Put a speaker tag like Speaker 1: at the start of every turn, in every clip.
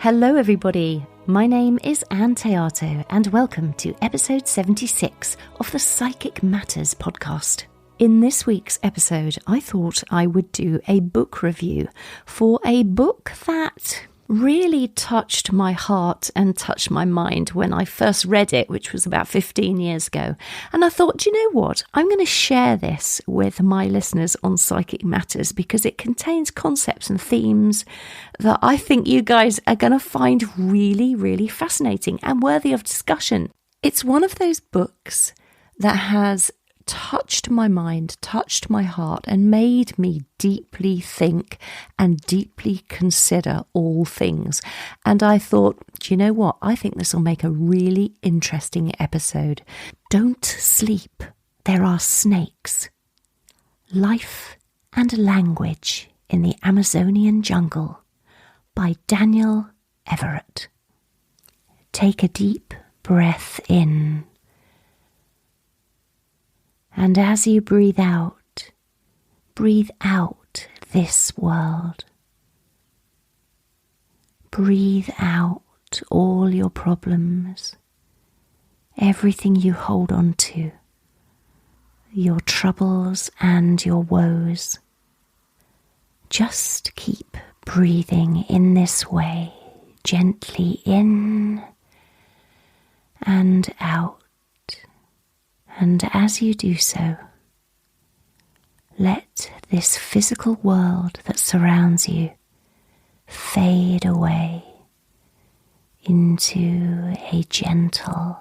Speaker 1: Hello everybody, my name is Ann Théato and welcome to episode 76 of the Psychic Matters podcast. In this week's episode, I thought I would do a book review for a book that really touched my heart and touched my mind when I first read it, which was about 15 years ago. And I thought, do you know what? I'm going to share this with my listeners on Psychic Matters because it contains concepts and themes that I think you guys are going to find really, really fascinating and worthy of discussion. It's one of those books that has touched my mind, touched my heart, and made me deeply think and deeply consider all things. And I thought, do you know what? I think this will make a really interesting episode. Don't sleep. There are snakes. Life and Language in the Amazonian Jungle by Daniel Everett. Take a deep breath in. And as you breathe out this world. Breathe out all your problems, everything you hold on to, your troubles and your woes. Just keep breathing in this way, gently in and out. And as you do so, let this physical world that surrounds you fade away into a gentle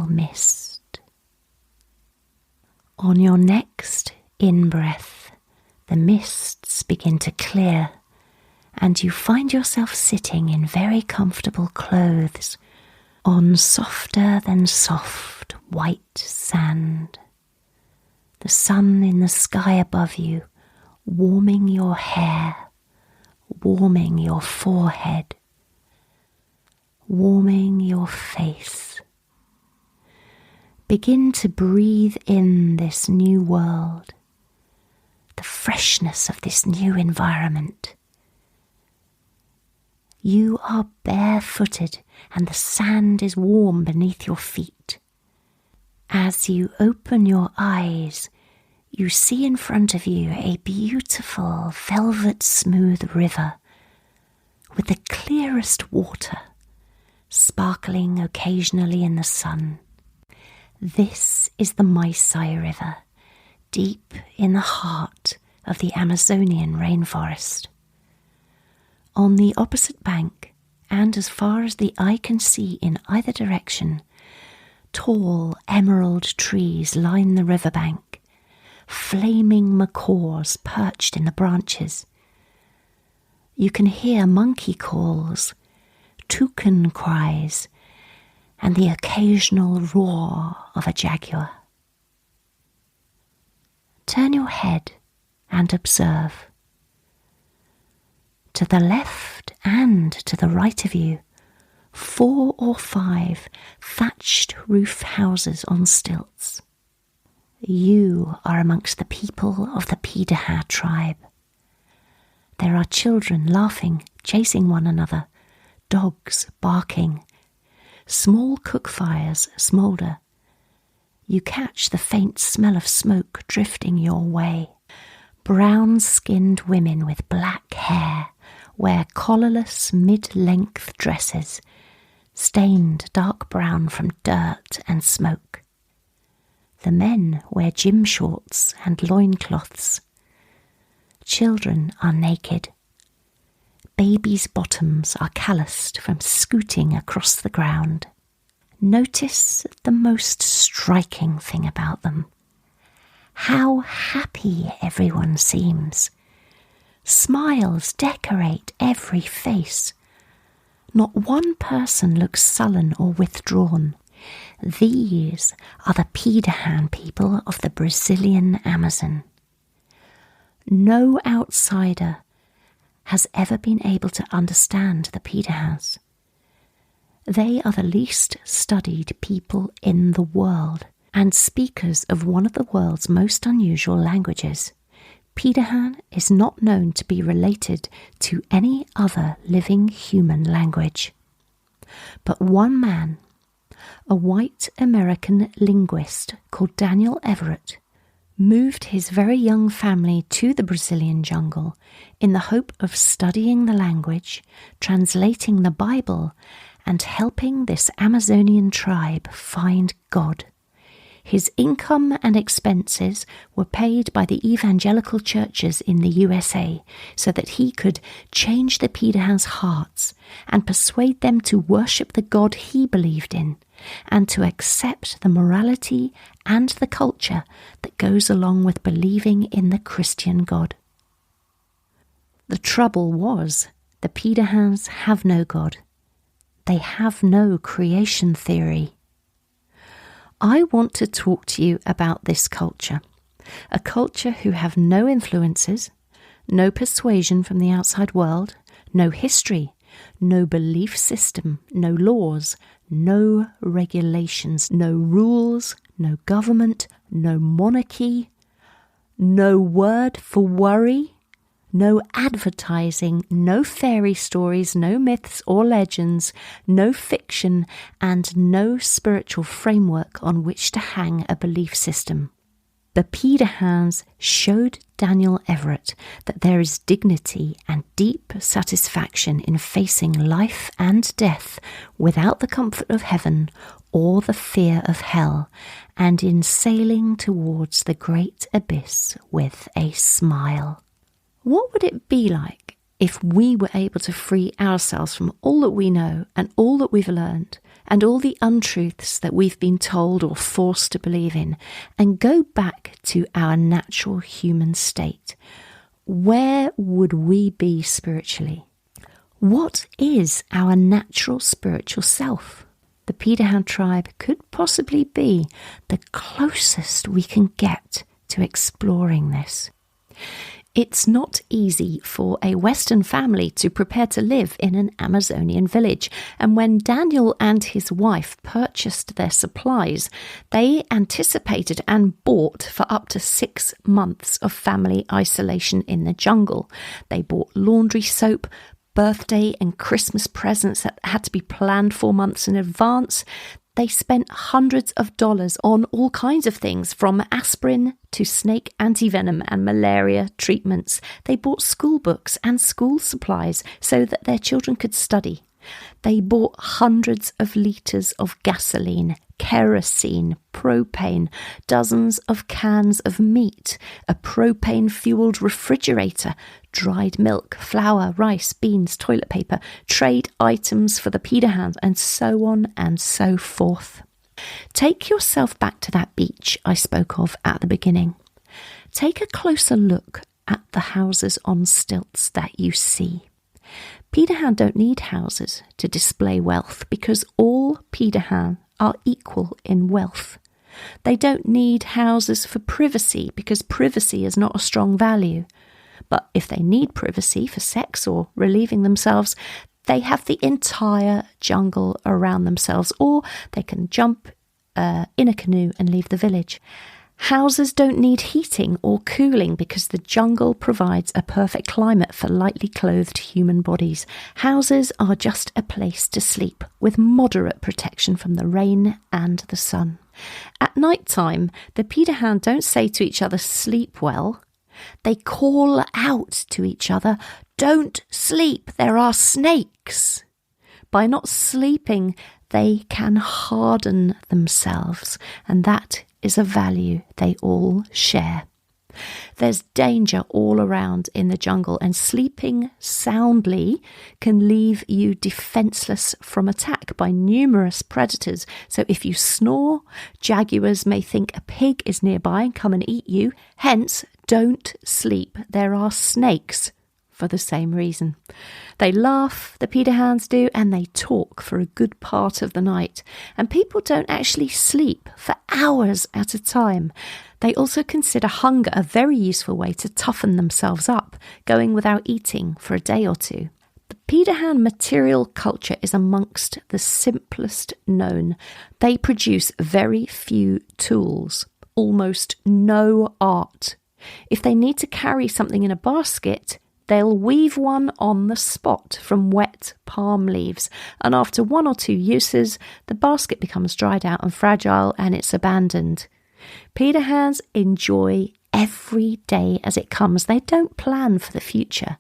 Speaker 1: mist. On your next in-breath, the mists begin to clear, and you find yourself sitting in very comfortable clothes on softer than soft white sand. The sun in the sky above you, warming your hair, warming your forehead, warming your face. Begin to breathe in this new world, the freshness of this new environment. You are barefooted and the sand is warm beneath your feet. As you open your eyes, you see in front of you a beautiful velvet smooth river with the clearest water, sparkling occasionally in the sun. This is the Maasai River, deep in the heart of the Amazonian rainforest. On the opposite bank, and as far as the eye can see in either direction, tall emerald trees line the riverbank, flaming macaws perched in the branches. You can hear monkey calls, toucan cries, and the occasional roar of a jaguar. Turn your head and observe. To the left and to the right of you, 4 or 5 thatched roof houses on stilts. You are amongst the people of the Pirahã tribe. There are children laughing, chasing one another, dogs barking. Small cook fires smoulder. You catch the faint smell of smoke drifting your way. Brown-skinned women with black hair wear collarless mid-length dresses, stained dark brown from dirt and smoke. The men wear gym shorts and loincloths. Children are naked. Babies' bottoms are calloused from scooting across the ground. Notice the most striking thing about them. How happy everyone seems. Smiles decorate every face. Not one person looks sullen or withdrawn. These are the Pirahã people of the Brazilian Amazon. No outsider has ever been able to understand the Pirahãs. They are the least studied people in the world and speakers of one of the world's most unusual languages, Pirahã is not known to be related to any other living human language. But one man, a white American linguist called Daniel Everett, moved his very young family to the Brazilian jungle in the hope of studying the language, translating the Bible, and helping this Amazonian tribe find God. His income and expenses were paid by the evangelical churches in the USA so that he could change the Pirahã's hearts and persuade them to worship the God he believed in and to accept the morality and the culture that goes along with believing in the Christian God. The trouble was, the Pirahãs have no God. They have no creation theory. I want to talk to you about this culture, a culture who have no influences, no persuasion from the outside world, no history, no belief system, no laws, no regulations, no rules, no government, no monarchy, no word for worry, no advertising, no fairy stories, no myths or legends, no fiction, and no spiritual framework on which to hang a belief system. The Pirahãs showed Daniel Everett that there is dignity and deep satisfaction in facing life and death without the comfort of heaven or the fear of hell, and in sailing towards the great abyss with a smile. What would it be like if we were able to free ourselves from all that we know and all that we've learned and all the untruths that we've been told or forced to believe in and go back to our natural human state? Where would we be spiritually? What is our natural spiritual self? The Pirahã tribe could possibly be the closest we can get to exploring this. It's not easy for a Western family to prepare to live in an Amazonian village, and when Daniel and his wife purchased their supplies, they anticipated and bought for up to 6 months of family isolation in the jungle. They bought laundry soap, birthday and Christmas presents that had to be planned 4 months in advance. They spent hundreds of dollars on all kinds of things, from aspirin to snake antivenom and malaria treatments. They bought school books and school supplies so that their children could study. They bought hundreds of litres of gasoline, kerosene, propane, dozens of cans of meat, a propane-fueled refrigerator, dried milk, flour, rice, beans, toilet paper, trade items for the Pirahãs, and so on and so forth. Take yourself back to that beach I spoke of at the beginning. Take a closer look at the houses on stilts that you see. Pirahã don't need houses to display wealth because all Pirahã are equal in wealth. They don't need houses for privacy because privacy is not a strong value. But if they need privacy for sex or relieving themselves, they have the entire jungle around themselves, or they can jump in a canoe and leave the village. Houses don't need heating or cooling because the jungle provides a perfect climate for lightly clothed human bodies. Houses are just a place to sleep with moderate protection from the rain and the sun. At night time, the Pirahã don't say to each other, "Sleep well." They call out to each other, "Don't sleep, there are snakes." By not sleeping, they can harden themselves, and that is a value they all share. There's danger all around in the jungle, and sleeping soundly can leave you defenseless from attack by numerous predators. So if you snore, jaguars may think a pig is nearby and come and eat you. Hence, don't sleep. There are snakes for the same reason. They laugh, the Pirahãs do, and they talk for a good part of the night. And people don't actually sleep for hours at a time. They also consider hunger a very useful way to toughen themselves up, going without eating for a day or two. The Pirahã material culture is amongst the simplest known. They produce very few tools, almost no art. If they need to carry something in a basket, they'll weave one on the spot from wet palm leaves, and after 1 or 2 uses, the basket becomes dried out and fragile and it's abandoned. Pirahãs enjoy every day as it comes. They don't plan for the future.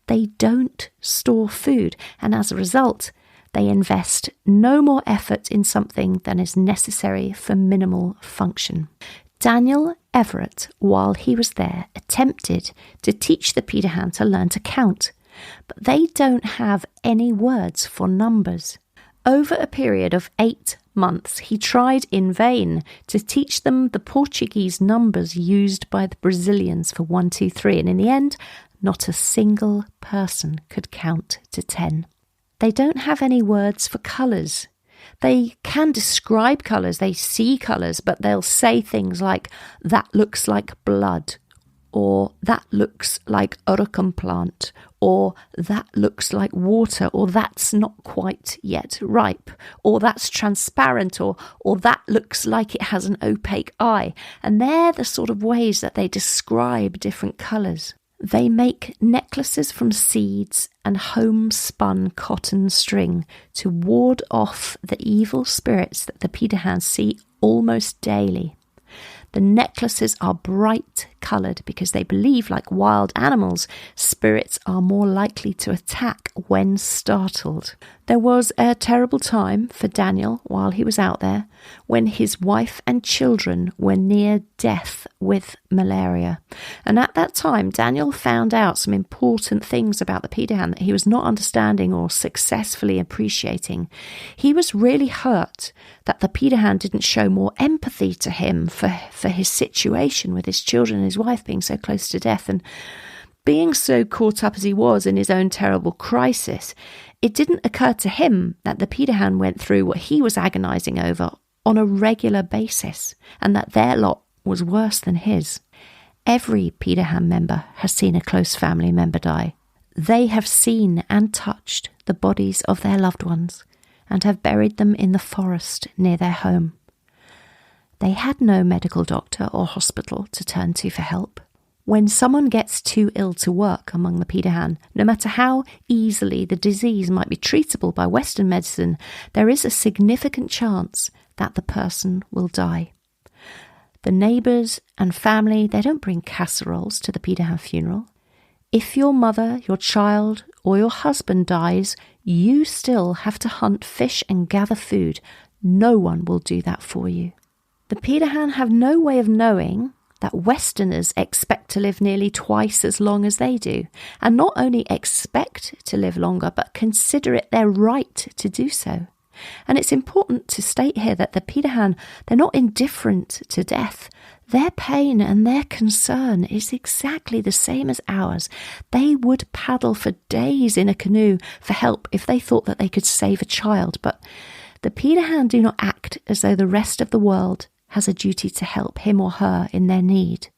Speaker 1: They don't store food, and as a result, they invest no more effort in something than is necessary for minimal function. Daniel Everett, while he was there, attempted to teach the Pirahã to learn to count, but they don't have any words for numbers. Over a period of 8 months, he tried in vain to teach them the Portuguese numbers used by the Brazilians for 1, 2, 3, and in the end, not a single person could count to 10. They don't have any words for colours. They can describe colours, they see colours, but they'll say things like, that looks like blood, or that looks like urucum plant, or that looks like water, or that's not quite yet ripe, or that's transparent, or that looks like it has an opaque eye. And they're the sort of ways that they describe different colours. They make necklaces from seeds and homespun cotton string to ward off the evil spirits that the Pirahãs see almost daily. The necklaces are bright coloured because they believe, like wild animals, spirits are more likely to attack when startled. There was a terrible time for Daniel while he was out there when his wife and children were near death with malaria. And at that time, Daniel found out some important things about the Pirahã that he was not understanding or successfully appreciating. He was really hurt that the Pirahã didn't show more empathy to him for his situation with his children and his wife being so close to death. And being so caught up as he was in his own terrible crisis, it didn't occur to him that the Pirahã went through what he was agonising over on a regular basis, and that their lot was worse than his. Every Pirahã member has seen a close family member die. They have seen and touched the bodies of their loved ones and have buried them in the forest near their home. They had no medical doctor or hospital to turn to for help. When someone gets too ill to work among the Pirahã, no matter how easily the disease might be treatable by Western medicine, there is a significant chance that the person will die. The neighbours and family, they don't bring casseroles to the Pirahã funeral. If your mother, your child, or your husband dies, you still have to hunt fish and gather food. No one will do that for you. The Pirahã have no way of knowing that Westerners expect to live nearly twice as long as they do, and not only expect to live longer, but consider it their right to do so. And it's important to state here that the Pirahã, they're not indifferent to death. Their pain and their concern is exactly the same as ours. They would paddle for days in a canoe for help if they thought that they could save a child, but the Pirahã do not act as though the rest of the world has a duty to help him or her in their need.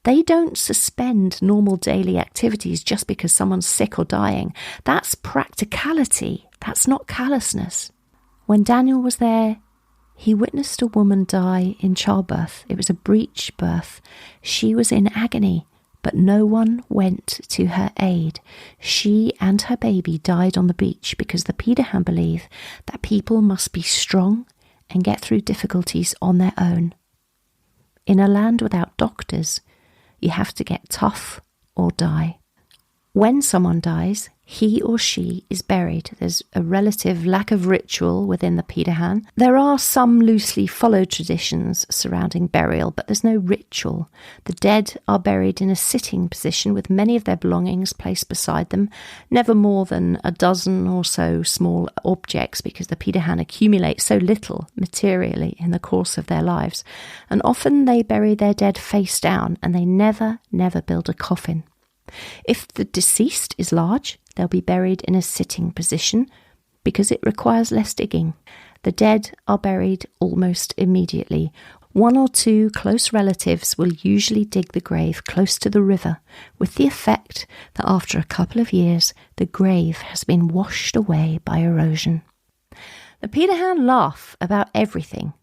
Speaker 1: They don't suspend normal daily activities just because someone's sick or dying. That's practicality. That's not callousness. When Daniel was there, he witnessed a woman die in childbirth. It was a breech birth. She was in agony, but no one went to her aid. She and her baby died on the beach because the Pirahã believe that people must be strong and get through difficulties on their own. In a land without doctors, you have to get tough or die. When someone dies, he or she is buried. There's a relative lack of ritual within the Pirahã. There are some loosely followed traditions surrounding burial, but there's no ritual. The dead are buried in a sitting position with many of their belongings placed beside them, never more than a dozen or so small objects, because the Pirahã accumulate so little materially in the course of their lives. And often they bury their dead face down, and they never build a coffin. If the deceased is large, they'll be buried in a sitting position because it requires less digging. The dead are buried almost immediately. 1 or 2 close relatives will usually dig the grave close to the river, with the effect that after a couple of years, the grave has been washed away by erosion. The Pirahã laugh about everything.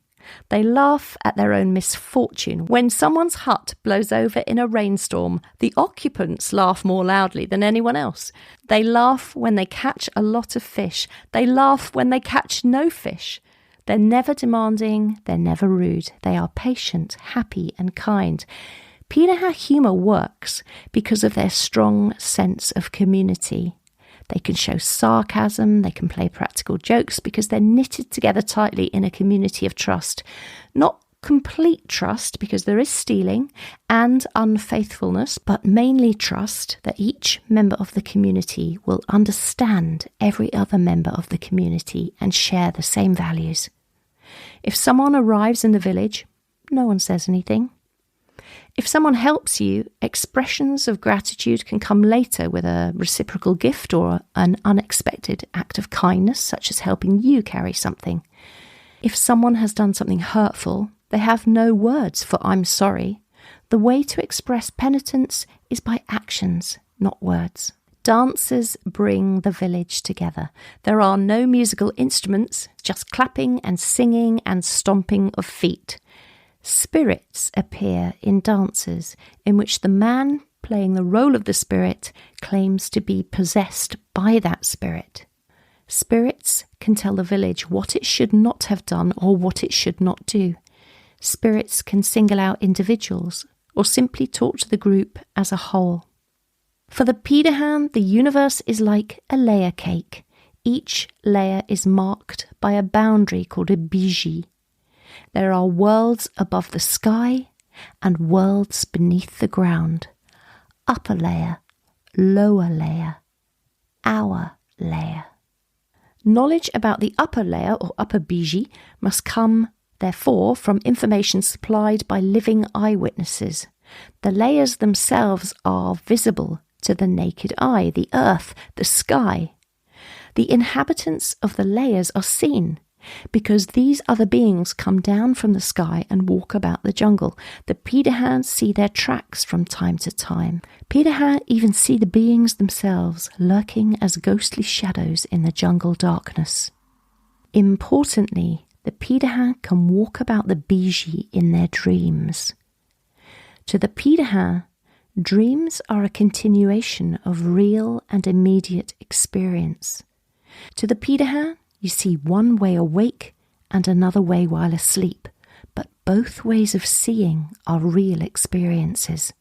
Speaker 1: They laugh at their own misfortune. When someone's hut blows over in a rainstorm, the occupants laugh more loudly than anyone else. They laugh when they catch a lot of fish. They laugh when they catch no fish. They're never demanding, they're never rude. They are patient, happy and kind. Pirahã humour works because of their strong sense of community. They can show sarcasm, they can play practical jokes because they're knitted together tightly in a community of trust. Not complete trust because there is stealing and unfaithfulness, but mainly trust that each member of the community will understand every other member of the community and share the same values. If someone arrives in the village, no one says anything. If someone helps you, expressions of gratitude can come later with a reciprocal gift or an unexpected act of kindness, such as helping you carry something. If someone has done something hurtful, they have no words for "I'm sorry." The way to express penitence is by actions, not words. Dances bring the village together. There are no musical instruments, just clapping and singing and stomping of feet. Spirits appear in dances in which the man playing the role of the spirit claims to be possessed by that spirit. Spirits can tell the village what it should not have done or what it should not do. Spirits can single out individuals or simply talk to the group as a whole. For the Pirahã, the universe is like a layer cake. Each layer is marked by a boundary called a biji. There are worlds above the sky and worlds beneath the ground. Upper layer, lower layer, our layer. Knowledge about the upper layer or upper biji must come, therefore, from information supplied by living eyewitnesses. The layers themselves are visible to the naked eye, the earth, the sky. The inhabitants of the layers are seen, because these other beings come down from the sky and walk about the jungle. The Pirahã see their tracks from time to time. Pirahã even see the beings themselves lurking as ghostly shadows in the jungle darkness. Importantly, the Pirahã can walk about the biji in their dreams. To the Pirahã, dreams are a continuation of real and immediate experience. To the Pirahã, you see one way awake and another way while asleep, but both ways of seeing are real experiences.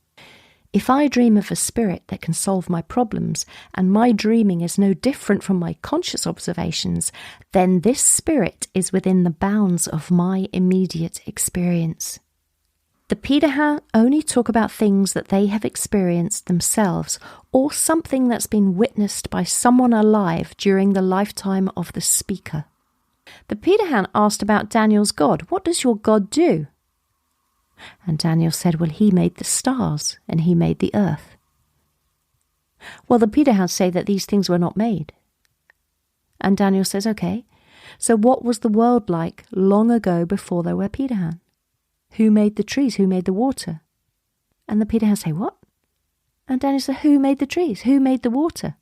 Speaker 1: If I dream of a spirit that can solve my problems, and my dreaming is no different from my conscious observations, then this spirit is within the bounds of my immediate experience. The Pirahã only talk about things that they have experienced themselves or something that's been witnessed by someone alive during the lifetime of the speaker. The Pirahã asked about Daniel's God. What does your God do? And Daniel said, well, he made the stars and he made the earth. Well, the Pirahã say that these things were not made. And Daniel says, okay, so what was the world like long ago before there were Pirahã? Who made the trees? Who made the water? And the Pirahã say, what? And Daniel said, who made the trees? Who made the water?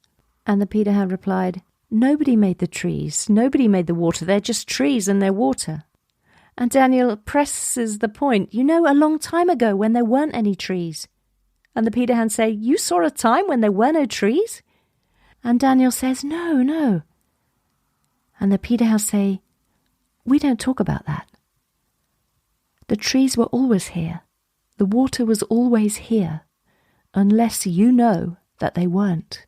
Speaker 1: And the Pirahã replied, nobody made the trees. Nobody made the water. They're just trees and they're water. And Daniel presses the point, you know, a long time ago when there weren't any trees. And the Pirahã say, you saw a time when there were no trees? And Daniel says, no. And the Pirahã say, we don't talk about that. The trees were always here. The water was always here, unless you know that they weren't.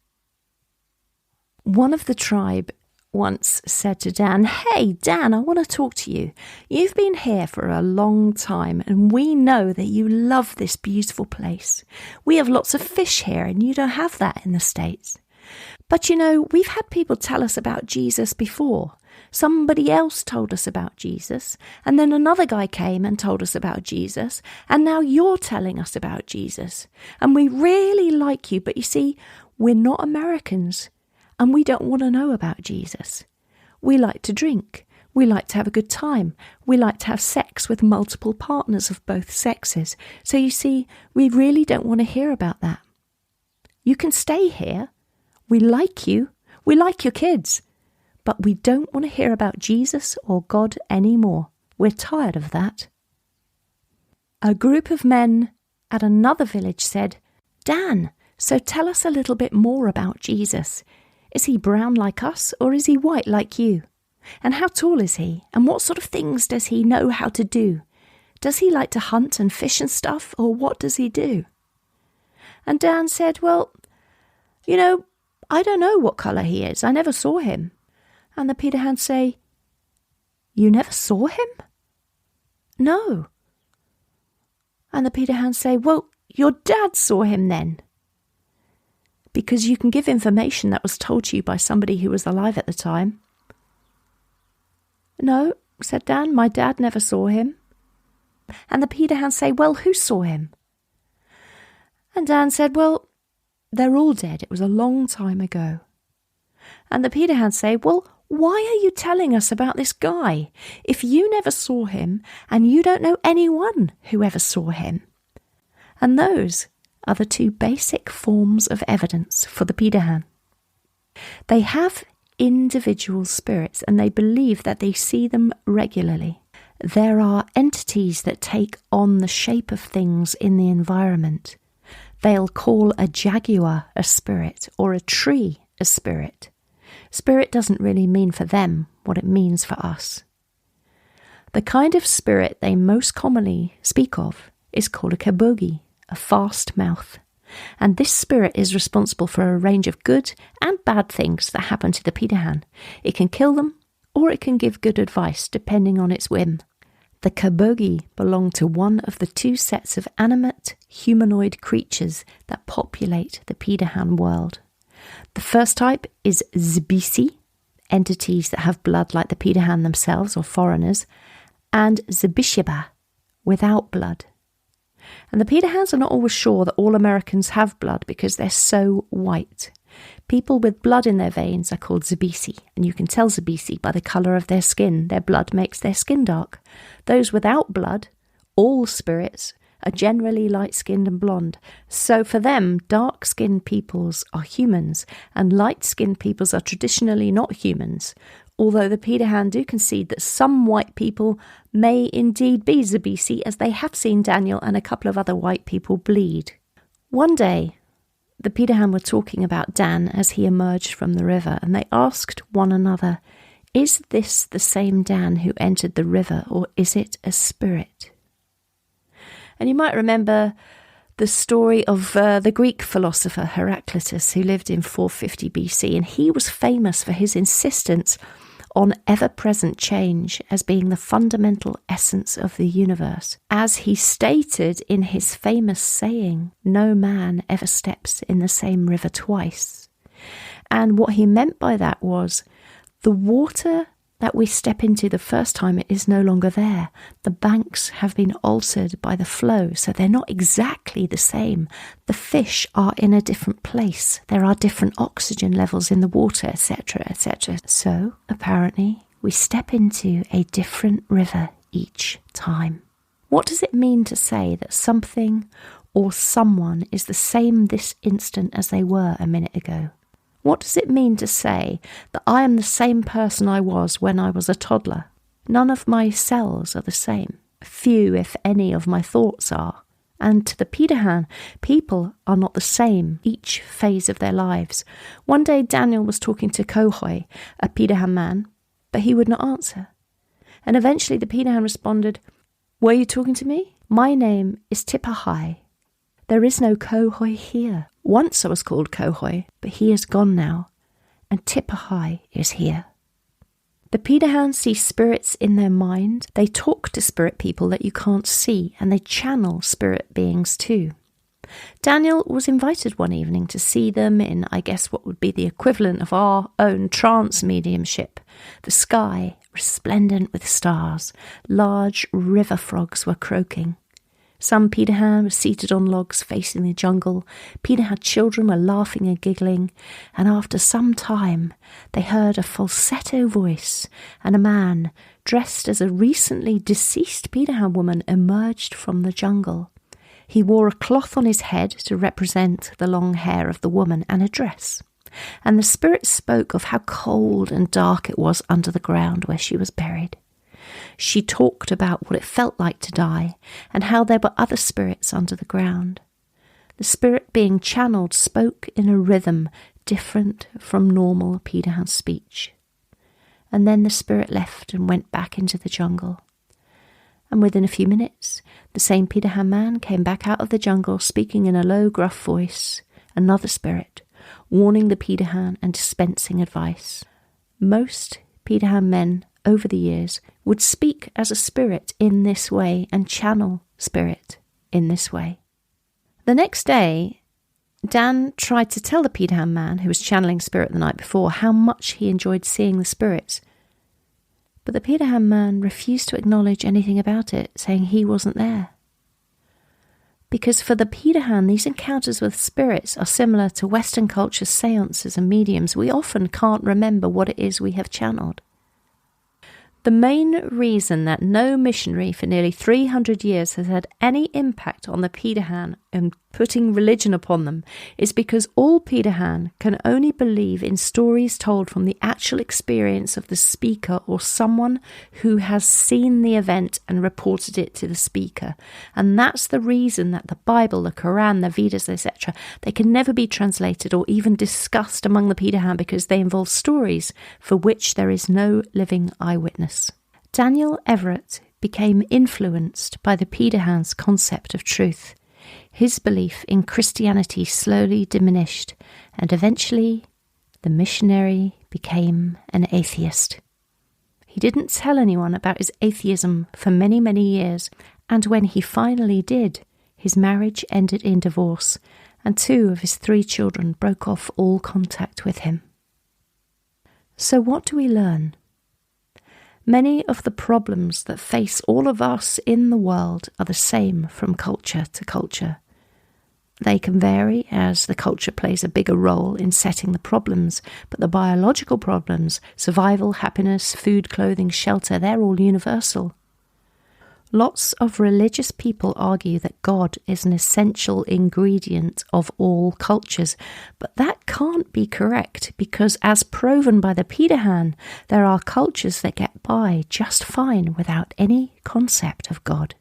Speaker 1: One of the tribe once said to Dan, hey, Dan, I want to talk to you. You've been here for a long time, and we know that you love this beautiful place. We have lots of fish here, and you don't have that in the States. But you know, we've had people tell us about Jesus before. Somebody else told us about Jesus, and then another guy came and told us about Jesus, and now you're telling us about Jesus. And we really like you, but you see, we're not Americans, and we don't want to know about Jesus. We like to drink. We like to have a good time. We like to have sex with multiple partners of both sexes. So you see, we really don't want to hear about that. You can stay here. We like you. We like your kids. But we don't want to hear about Jesus or God anymore. We're tired of that. A group of men at another village said, Dan, so tell us a little bit more about Jesus. Is he brown like us, or is he white like you? And how tall is he? And what sort of things does he know how to do? Does he like to hunt and fish and stuff, or what does he do? And Dan said, well, I don't know what colour he is. I never saw him. And the Pirahã say, you never saw him? No. And the Pirahã say, well, your dad saw him then. Because you can give information that was told to you by somebody who was alive at the time. No, said Dan, my dad never saw him. And the Pirahã say, well, who saw him? And Dan said, well, they're all dead. It was a long time ago. And the Pirahã say, well, why are you telling us about this guy if you never saw him and you don't know anyone who ever saw him? And those are the two basic forms of evidence for the Pirahã. They have individual spirits and they believe that they see them regularly. There are entities that take on the shape of things in the environment. They'll call a jaguar a spirit or a tree a spirit. Spirit doesn't really mean for them what it means for us. The kind of spirit they most commonly speak of is called a kabogi, a fast mouth. And this spirit is responsible for a range of good and bad things that happen to the Pirahã. It can kill them or it can give good advice depending on its whim. The kabogi belong to one of the two sets of animate humanoid creatures that populate the Pirahã world. The first type is Zbisi, entities that have blood like the Pirahã themselves or foreigners, and Zbisheba, without blood. And the Pirahãs are not always sure that all Americans have blood because they're so white. People with blood in their veins are called Zbisi, and you can tell Zbisi by the colour of their skin. Their blood makes their skin dark. Those without blood, all spirits, are generally light-skinned and blonde. So for them, dark-skinned peoples are humans, and light-skinned peoples are traditionally not humans, although the Pirahã do concede that some white people may indeed be Zbisi, as they have seen Daniel and a couple of other white people bleed. One day, the Pirahã were talking about Dan as he emerged from the river, and they asked one another, is this the same Dan who entered the river, or is it a spirit? And you might remember the story of the Greek philosopher Heraclitus, who lived in 450 BC, and he was famous for his insistence on ever-present change as being the fundamental essence of the universe. As he stated in his famous saying, no man ever steps in the same river twice. And what he meant by that was, the water that we step into the first time, it is no longer there. The banks have been altered by the flow, so they're not exactly the same. The fish are in a different place. There are different oxygen levels in the water, etc., etc. So, apparently, we step into a different river each time. What does it mean to say that something or someone is the same this instant as they were a minute ago? What does it mean to say that I am the same person I was when I was a toddler? None of my cells are the same. Few, if any, of my thoughts are. And to the Pirahã, people are not the same each phase of their lives. One day Daniel was talking to Kohoi, a Pirahã man, but he would not answer. And eventually the Pirahã responded, were you talking to me? My name is Tipahai. There is no Kohoi here. Once I was called Kohoi, but he is gone now, and Tipahai is here. The Pirahã see spirits in their mind. They talk to spirit people that you can't see, and they channel spirit beings too. Daniel was invited one evening to see them in, I guess, what would be the equivalent of our own trance mediumship. The sky, resplendent with stars, large river frogs were croaking. Some Pirahã were seated on logs facing the jungle. Pirahã children were laughing and giggling, and after some time they heard a falsetto voice, and a man dressed as a recently deceased Pirahã woman emerged from the jungle. He wore a cloth on his head to represent the long hair of the woman and a dress, and the spirit spoke of how cold and dark it was under the ground where she was buried. She talked about what it felt like to die and how there were other spirits under the ground. The spirit being channeled spoke in a rhythm different from normal Pirahã speech. And then the spirit left and went back into the jungle. And within a few minutes, the same Pirahã man came back out of the jungle speaking in a low, gruff voice, another spirit, warning the Pirahã and dispensing advice. Most Pirahã men over the years would speak as a spirit in this way and channel spirit in this way. The next day, Dan tried to tell the Pirahã man who was channeling spirit the night before how much he enjoyed seeing the spirits. But the Pirahã man refused to acknowledge anything about it, saying he wasn't there. Because for the Pirahã, these encounters with spirits are similar to Western culture's seances and mediums. We often can't remember what it is we have channeled. The main reason that no missionary for nearly 300 years has had any impact on the Pirahã and putting religion upon them is because all Pirahã can only believe in stories told from the actual experience of the speaker or someone who has seen the event and reported it to the speaker. And that's the reason that the Bible, the Quran, the Vedas, etc., they can never be translated or even discussed among the Pirahã because they involve stories for which there is no living eyewitness. Daniel Everett became influenced by the Pirahã's concept of truth. His belief in Christianity slowly diminished, and eventually the missionary became an atheist. He didn't tell anyone about his atheism for many, many years, and when he finally did, his marriage ended in divorce, and 2 of his 3 children broke off all contact with him. So what do we learn? Many of the problems that face all of us in the world are the same from culture to culture. They can vary as the culture plays a bigger role in setting the problems, but the biological problems, survival, happiness, food, clothing, shelter, they're all universal. Lots of religious people argue that God is an essential ingredient of all cultures, but that can't be correct because, as proven by the Pirahã, there are cultures that get by just fine without any concept of God.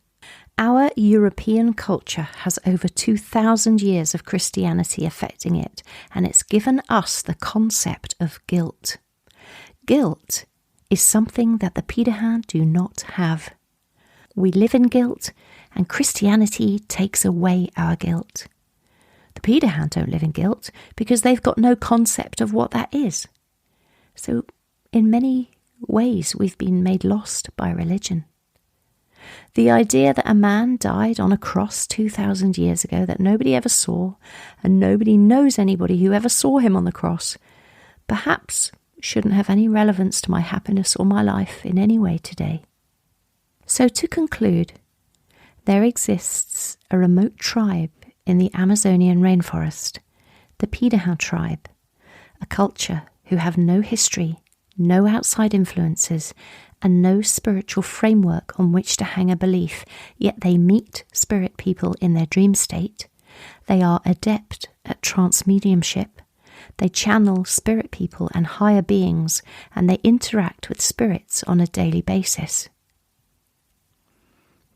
Speaker 1: Our European culture has over 2,000 years of Christianity affecting it, and it's given us the concept of guilt. Guilt is something that the Pirahã do not have. We live in guilt, and Christianity takes away our guilt. The Pirahã don't live in guilt because they've got no concept of what that is. So, in many ways, we've been made lost by religion. The idea that a man died on a cross 2,000 years ago that nobody ever saw, and nobody knows anybody who ever saw him on the cross, perhaps shouldn't have any relevance to my happiness or my life in any way today. So to conclude, there exists a remote tribe in the Amazonian rainforest, the Pirahã tribe, a culture who have no history, no outside influences, and no spiritual framework on which to hang a belief, yet they meet spirit people in their dream state. They are adept at trance mediumship. They channel spirit people and higher beings, and they interact with spirits on a daily basis.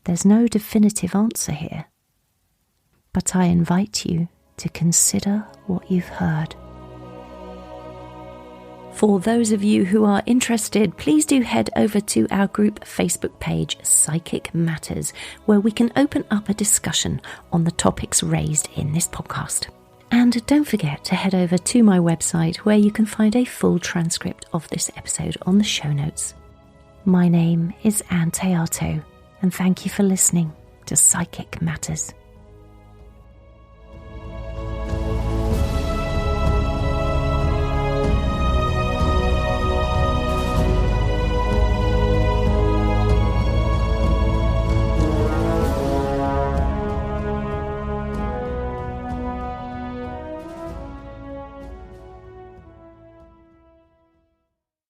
Speaker 1: There's no definitive answer here, but I invite you to consider what you've heard. For those of you who are interested, please do head over to our group Facebook page, Psychic Matters, where we can open up a discussion on the topics raised in this podcast. And don't forget to head over to my website where you can find a full transcript of this episode on the show notes. My name is Ann Théato, and thank you for listening to Psychic Matters.